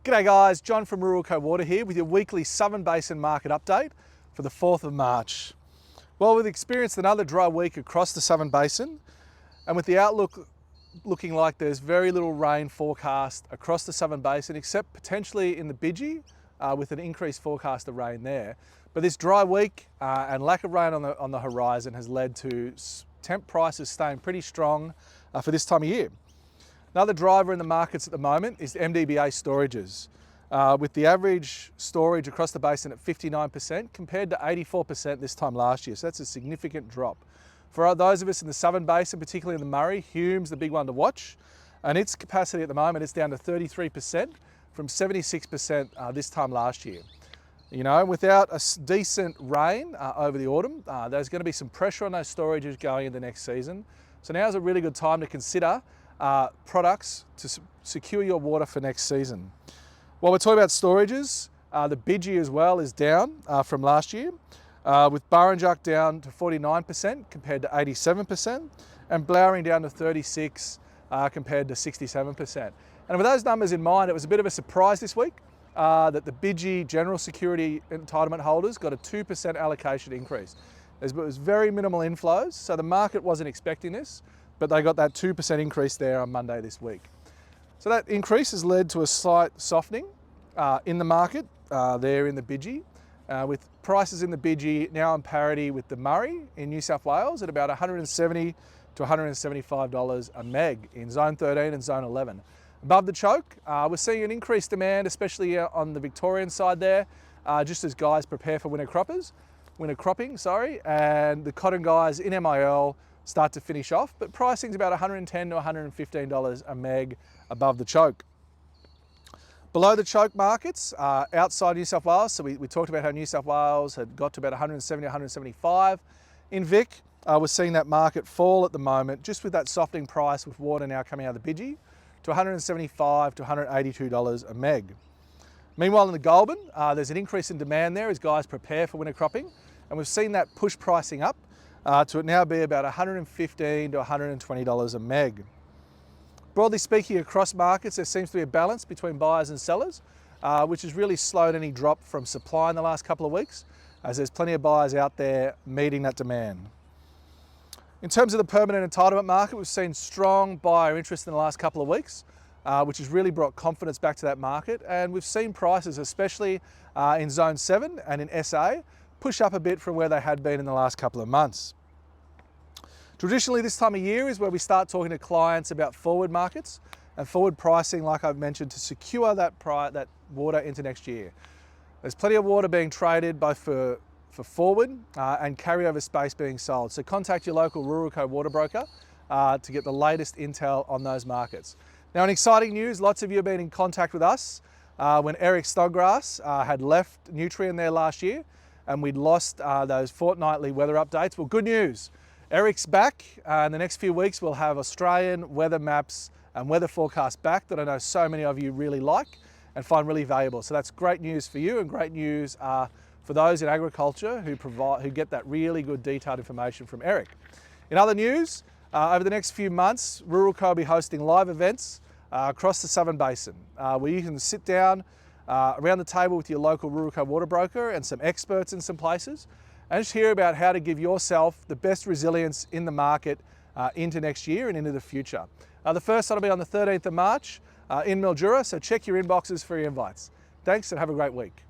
G'day guys, John from Ruralco Water here with your weekly Southern Basin market update for the 4th of March. Well, we've experienced another dry week across the Southern Basin, and with the outlook looking like there's very little rain forecast across the Southern Basin, except potentially in the Bidgee with an increased forecast of rain there. But this dry week and lack of rain on the horizon has led to temp prices staying pretty strong for this time of year. Another driver in the markets at the moment is MDBA storages, with the average storage across the basin at 59% compared to 84% this time last year. So that's a significant drop. For those of us in the Southern Basin, particularly in the Murray, Hume's the big one to watch, and its capacity at the moment is down to 33% from 76% this time last year. You know, without a decent rain over the autumn, there's going to be some pressure on those storages going into next season. So now's a really good time to consider products to secure your water for next season. While we're talking about storages, the Bidgee as well is down from last year, with Burrinjuck down to 49% compared to 87%, and Blowering down to 36% compared to 67%. And with those numbers in mind, it was a bit of a surprise this week that the Bidgee general security entitlement holders got a 2% allocation increase. There was very minimal inflows, so the market wasn't expecting this, but they got that 2% increase there on Monday this week. So that increase has led to a slight softening in the market there in the Bidgee, with prices in the Bidgee now on parity with the Murray in New South Wales at about $170 to $175 a meg in Zone 13 and Zone 11. Above the choke, we're seeing an increased demand, especially on the Victorian side there, just as guys prepare for winter cropping, and the cotton guys in MIL start to finish off, but pricing's about $110 to $115 a meg above the choke. Below the choke markets, outside New South Wales, so we talked about how New South Wales had got to about 170, 175. In Vic, we're seeing that market fall at the moment, just with that softening price with water now coming out of the Bidgee, to $175 to $182 a meg. Meanwhile in the Goulburn, there's an increase in demand there as guys prepare for winter cropping, and we've seen that push pricing up to it now be about $115 to $120 a meg. Broadly speaking, across markets, there seems to be a balance between buyers and sellers, which has really slowed any drop from supply in the last couple of weeks, as there's plenty of buyers out there meeting that demand. In terms of the permanent entitlement market, we've seen strong buyer interest in the last couple of weeks, which has really brought confidence back to that market. And we've seen prices, especially in Zone 7 and in SA, push up a bit from where they had been in the last couple of months. Traditionally, this time of year is where we start talking to clients about forward markets and forward pricing, like I've mentioned, to secure that water into next year. There's plenty of water being traded both for forward and carryover space being sold. So contact your local Ruralco water broker to get the latest intel on those markets. Now, in exciting news, lots of you have been in contact with us when Eric Snodgrass had left Nutrien there last year, and we'd lost those fortnightly weather updates. Well, good news. Eric's back. In the next few weeks, we'll have Australian weather maps and weather forecasts back that I know so many of you really like and find really valuable. So that's great news for you and great news for those in agriculture who get that really good detailed information from Eric. In other news, over the next few months, Ruralco will be hosting live events across the Southern Basin, where you can sit down around the table with your local Ruralco water broker and some experts in some places, and just hear about how to give yourself the best resilience in the market into next year and into the future. The first one will be on the 13th of March in Mildura, so check your inboxes for your invites. Thanks and have a great week.